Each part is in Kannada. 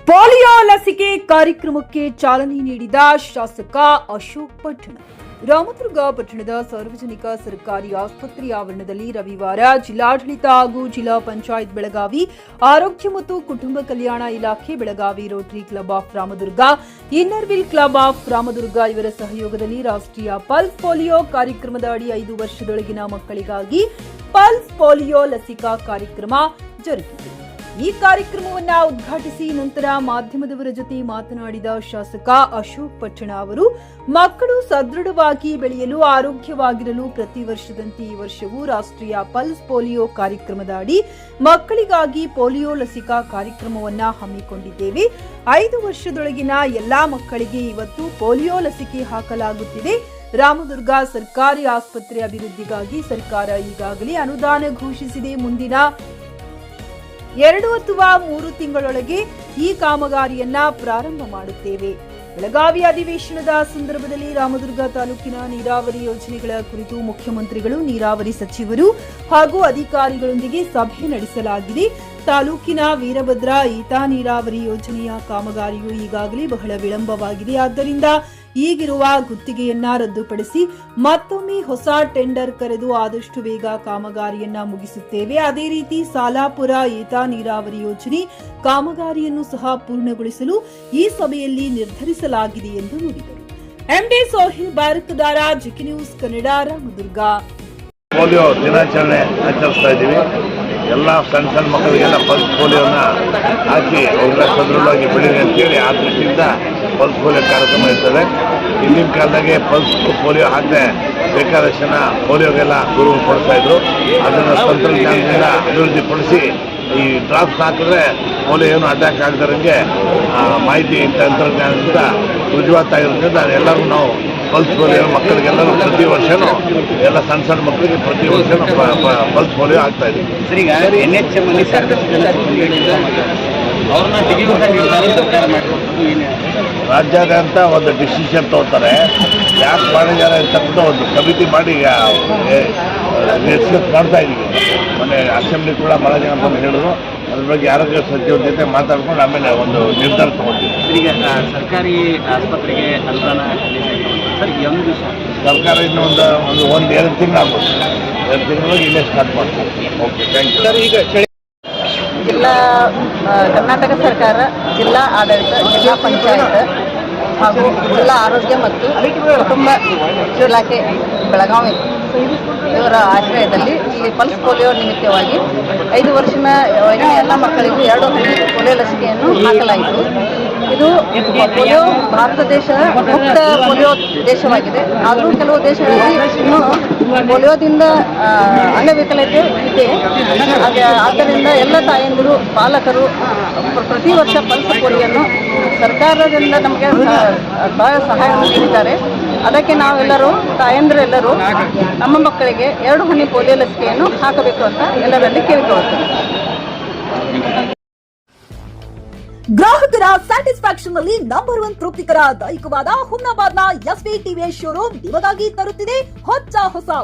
ಪೋಲಿಯೋ ಲಸಿಕೆ ಕಾರ್ಯಕ್ರಮಕ್ಕೆ ಚಾಲನೆ ನೀಡಿದ ಶಾಸಕ ಅಶೋಕ್ ಪಟ್ಟಣ. ರಾಮದುರ್ಗ ಪಟ್ಟಣದ ಸಾರ್ವಜನಿಕ ಸರ್ಕಾರಿ ಆಸ್ಪತ್ರೆ ಆವರಣದಲ್ಲಿ ರವಿವಾರ ಜಿಲ್ಲಾಡಳಿತ ಹಾಗೂ ಜಿಲ್ಲಾ ಪಂಚಾಯತ್ ಬೆಳಗಾವಿ, ಆರೋಗ್ಯ ಮತ್ತು ಕುಟುಂಬ ಕಲ್ಯಾಣ ಇಲಾಖೆ, Belagavi Rotary club of Ramdurg, Inner Wheel club of Ramdurg ಇವರ ಸಹಯೋಗದಲ್ಲಿ ರಾಷ್ಟ್ರೀಯ ಪಲ್ಸ್ ಪೋಲಿಯೋ ಕಾರ್ಯಕ್ರಮದ ಅಡಿ 5 ವರ್ಷದೊಳಗಿನ ಮಕ್ಕಳಿಗಾಗಿ ಪಲ್ಸ್ ಪೋಲಿಯೋ ಲಸಿಕಾ ಕಾರ್ಯಕ್ರಮ ಜರುಗಿತು. ಈ ಕಾರ್ಯಕ್ರಮವನ್ನು ಉದ್ಘಾಟಿಸಿ ನಂತರ ಮಾಧ್ಯಮದವರ ಜೊತೆ ಮಾತನಾಡಿದ ಶಾಸಕ ಅಶೋಕ್ ಪಟ್ಟಣ ಅವರು, ಮಕ್ಕಳು ಸದೃಢವಾಗಿ ಬೆಳೆಯಲು, ಆರೋಗ್ಯವಾಗಿರಲು ಪ್ರತಿ ವರ್ಷದಂತೆ ಈ ವರ್ಷವೂ ರಾಷ್ಟ್ರೀಯ ಪಲ್ಸ್ ಪೋಲಿಯೋ ಕಾರ್ಯಕ್ರಮದ ಅಡಿ ಮಕ್ಕಳಿಗಾಗಿ ಪೋಲಿಯೋ ಲಸಿಕಾ ಕಾರ್ಯಕ್ರಮವನ್ನು ಹಮ್ಮಿಕೊಂಡಿದ್ದೇವೆ. 5 ವರ್ಷದೊಳಗಿನ ಎಲ್ಲಾ ಮಕ್ಕಳಿಗೆ ಇವತ್ತು ಪೋಲಿಯೋ ಲಸಿಕೆ ಹಾಕಲಾಗುತ್ತಿದೆ. ರಾಮದುರ್ಗ ಸರ್ಕಾರಿ ಆಸ್ಪತ್ರೆ ಅಭಿವೃದ್ಧಿಗಾಗಿ ಸರ್ಕಾರ ಈಗಾಗಲೇ ಅನುದಾನ ಘೋಷಿಸಿದೆ. ಮುಂದಿನ 2 ಅಥವಾ 3 ತಿಂಗಳೊಳಗೆ ಈ ಕಾಮಗಾರಿಯನ್ನ ಪ್ರಾರಂಭ ಮಾಡುತ್ತೇವೆ. ಬೆಳಗಾವಿ ಅಧಿವೇಶನದ ಸಂದರ್ಭದಲ್ಲಿ ರಾಮದುರ್ಗ ತಾಲೂಕಿನ ನೀರಾವರಿ ಯೋಜನೆಗಳ ಕುರಿತು ಮುಖ್ಯಮಂತ್ರಿಗಳು, ನೀರಾವರಿ ಸಚಿವರು ಹಾಗೂ ಅಧಿಕಾರಿಗಳೊಂದಿಗೆ ಸಭೆ ನಡೆಸಲಾಗಿದೆ. ತಾಲೂಕಿನ ವೀರಭದ್ರ ಈತ ನೀರಾವರಿ ಯೋಜನೆಯ ಕಾಮಗಾರಿಯು ಈಗಾಗಲೇ ಬಹಳ ವಿಳಂಬವಾಗಿದೆ. ಆದ್ದರಿಂದ ಈಗಿರುವ ಗುತ್ತಿಗೆಯನ್ನ ರದ್ದುಪಡಿಸಿ ಮತ್ತೊಮ್ಮೆ ಹೊಸ ಟೆಂಡರ್ ಕರೆದು ಆದಷ್ಟು ಬೇಗ ಕಾಮಗಾರಿಯನ್ನ ಮುಗಿಸುತ್ತೇವೆ. ಅದೇ ರೀತಿ ಸಾಲಾಪುರ ಈತ ನೀರಾವರಿ ಯೋಜನೆ ಕಾಮಗಾರಿಯನ್ನು ಸಹ ಪೂರ್ಣಗೊಳಿಸಲು ಈ ಸಭೆಯಲ್ಲಿ ನಿರ್ಧರಿಸಲಾಗಿದೆ ಎಂದು ನುಡಿದರು. MD Sohil Bharatadar, GK news Kannada, Ramdurg. Polio ದಿನಾಚರಣೆ ಆಚರಿಸ್ತಾ ಇದ್ದೀವಿ. ಎಲ್ಲ ಸಣ್ಣ ಮಕ್ಕಳಿಗೆಲ್ಲ ಪಲ್ಸ್ ಪೋಲಿಯೋನ ಹಾಕಿ ಅವರೆಲ್ಲ ಸದೃಢವಾಗಿ ಬೆಳೀಲಿ ಅಂತೇಳಿ ಆ ದೃಷ್ಟಿಯಿಂದ ಪಲ್ಸ್ ಪೋಲಿಯೋ ಕಾರ್ಯಕ್ರಮ ಇರ್ತದೆ. ಹಿಂದಿನ ಕಾಲದಾಗೆ ಪಲ್ಸ್ ಪೋಲಿಯೋ ಹಾಕದೆ ಬೇಕಾದಷ್ಟು ಜನ ಪೋಲಿಯೋಗೆಲ್ಲ ಗುರುಗಳು ಕೊಡ್ತಾ ಇದ್ರು. ಅದನ್ನು ತಂತ್ರಜ್ಞಾನದಿಂದ ಅಭಿವೃದ್ಧಿಪಡಿಸಿ ಈ ಡ್ರಾಪ್ಸ್ ಹಾಕಿದ್ರೆ ಪೋಲಿಯೋ ಏನು ಅಟ್ಯಾಕ್ ಆಗದಿರಂಗೆ ಮಾಹಿತಿ ತಂತ್ರಜ್ಞಾನದಿಂದ ರುಜುವಾತಾಗಿರೋದ್ರಿಂದ ಎಲ್ಲರೂ ನಾವು ಪಲ್ಸ್ ಪೋಲಿಯೋ ಮಕ್ಕಳಿಗೆಲ್ಲರೂ ಪ್ರತಿ ವರ್ಷನೂ ಎಲ್ಲ ಸಣ್ಣ ಮಕ್ಕಳಿಗೆ ಪ್ರತಿ ವರ್ಷನೂ ಪಲ್ಸ್ ಪೋಲಿಯೋ ಆಗ್ತಾ ಇದೆ. ರಾಜ್ಯಾದ್ಯಂತ ಒಂದು ಡಿಸಿಷನ್ ತಗೋತಾರೆ, ಯಾಕೆ ಮಾಡಿದ್ದಾರೆ ಅಂತಕ್ಕಂಥ ಒಂದು ಸಮಿತಿ ಮಾಡಿ ಡಿಸ್ಕಸ್ ಮಾಡ್ತಾ ಇದ್ದೀವಿ. ಮೊನ್ನೆ ಅಸೆಂಬ್ಲಿ ಕೂಡ ಭಾಳ ಜನ ಬಂದು ಹೇಳಿದ್ರು. ಅದ್ರ ಬಗ್ಗೆ ಆರೋಗ್ಯ ಸಚಿವರ ಜೊತೆ ಮಾತಾಡ್ಕೊಂಡು ಆಮೇಲೆ ಒಂದು ನಿರ್ಧಾರ ತಗೊಂಡಿದ್ದೀವಿ. ಈಗ ಸರ್ಕಾರಿ ಆಸ್ಪತ್ರೆಗೆ ಅನುದಾನ ಸರ್ಕಾರ ಇನ್ನೂ ಒಂದು 2 ತಿಂಗಳು ಆಗ್ಬೋದು. 2 ತಿಂಗಳೊಳಗೆ ಇಲ್ಲೇ ಸ್ಟಾರ್ಟ್ ಮಾಡ್ತೀವಿ. Okay, thank you sir. ಈಗ ಜಿಲ್ಲಾ ಕರ್ನಾಟಕ ಸರ್ಕಾರ, ಜಿಲ್ಲಾ ಆಡಳಿತ, ಜಿಲ್ಲಾ ಪಂಚಾಯತ್ ಹಾಗೂ ಜಿಲ್ಲಾ ಆರೋಗ್ಯ ಮತ್ತು ಕುಟುಂಬ ಇಲಾಖೆ ಬೆಳಗಾವಿ ಇವರ ಆಶ್ರಯದಲ್ಲಿ ಈ ಪಲ್ಸ್ ಪೋಲಿಯೋ ನಿಮಿತ್ತವಾಗಿ 5 ವರ್ಷದ ಒಳಗಿನ ಎಲ್ಲ ಮಕ್ಕಳಿಗೂ 2 ಪೋಲಿಯೋ ಲಸಿಕೆಯನ್ನು ಹಾಕಲಾಯಿತು. ಇದು ಪೋಲಿಯೋ ಭಾರತ ದೇಶ ಮುಕ್ತ ಪೋಲಿಯೋ ದೇಶವಾಗಿದೆ. ಆದರೂ ಕೆಲವು ದೇಶಗಳಲ್ಲಿ ಇನ್ನೂ ಪೋಲಿಯೋದಿಂದ ಅಂಗವಿಕಲತೆ ಇದೆ. ಆದ್ದರಿಂದ ಎಲ್ಲ ತಾಯಂದಿರು, ಪಾಲಕರು ಪ್ರತಿ ವರ್ಷ ಪಲ್ಸ್ ಪೋಲಿಯೋನ್ನು ಸರ್ಕಾರದಿಂದ ನಮಗೆ ಬಹಳ ಸಹಾಯವನ್ನು ನೀಡಿದ್ದಾರೆ. ಅದಕ್ಕೆ ನಾವೆಲ್ಲರೂ ತಾಯಂದಿರೆಲ್ಲರೂ ನಮ್ಮ ಮಕ್ಕಳಿಗೆ 2 ಹನಿ ಪೋಲಿಯೋ ಲಸಿಕೆಯನ್ನು ಹಾಕಬೇಕು ಅಂತ ಎಲ್ಲರಲ್ಲಿ ಕೇಳಿಕೊಳ್ಳುತ್ತೇವೆ. ಗ್ರಾಹಕರ ಸ್ಯಾಟಿಸ್ಫ್ಯಾಕ್ಷನ್ ನಲ್ಲಿ ನಂಬರ್ 1 ತೃಪ್ತಿಕರ ದೈಹಿಕವಾದ ಹುಮ್ನಾಬಾದ್ನ ಎಸ್ವಿ ಟಿವಿಎಸ್ ಶೋರೂಮ್ ನಿಮಗಾಗಿ ತರುತ್ತಿದೆ ಹೊಸ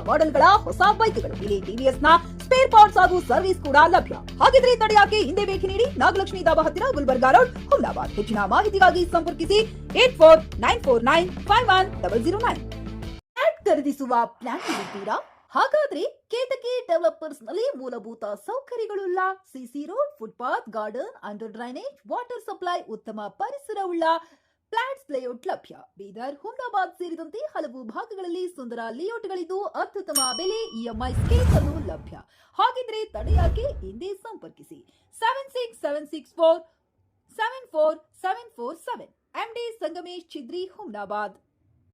ಮಾಡೆಲ್ಗಳ ಹೊಸ ಬೈಕ್ಗಳು. ಇಲ್ಲಿ ಟಿವಿಎಸ್ ನ ಸ್ಪೇರ್ ಪಾರ್ಟ್ಸ್ ಹಾಗೂ ಸರ್ವಿಸ್ ಕೂಡ ಲಭ್ಯ. ಹಾಗಿದ್ರೆ ತಡೆಯಾಕೆ ಹಿಂದೆ ಭೇಟಿ ನೀಡಿ. ನಾಗಲಕ್ಷ್ಮಿ ದಾಬಾ ಹತ್ತಿರ, ಗುಲ್ಬರ್ಗಾ ರೋಡ್, ಹುಮ್ನಾಬಾದ್. ಹೆಚ್ಚಿನ ಮಾಹಿತಿಗಾಗಿ ಸಂಪರ್ಕಿಸಿ 8494951009. ಖರೀದಿಸುವ ಪ್ಲಾನ್ ಇದ್ದೀರಾ? ಹಾಗಾದ್ರೆ ಕೇತಕಿ ಡೆವಲಪರ್ಸ್ ನಲ್ಲಿ ಮೂಲಭೂತ ಸೌಕರ್ಯಗಳುಳ್ಳ CC road, footpath, garden, under drainage, water supply, ಉತ್ತಮ ಪರಿಸರವುಳ್ಳ ಫ್ಲಾಟ್ಸ್ ಲೇಔಟ್ ಲಭ್ಯ. ಬೀದರ್, ಹುಮ್ನಾಬಾದ್ ಸೇರಿದಂತೆ ಹಲವು ಭಾಗಗಳಲ್ಲಿ ಸುಂದರ ಲೇಔಟ್ಗಳಿದ್ದು ಅತ್ಯುತ್ತಮ ಬೆಲೆ, ಇಎಂಐ ಸ್ಕೀಮ್ಸ್ ಅನ್ನು ಲಭ್ಯ. ಹಾಗಿದ್ರೆ ತಡೆಯಾಕೆ ಹಿಂದೆ ಸಂಪರ್ಕಿಸಿ 7676474747. ಎಂಡಿ ಸಂಗಮೇಶ್ ಚಿದ್ರಿ, ಹುಮ್ನಾಬಾದ್.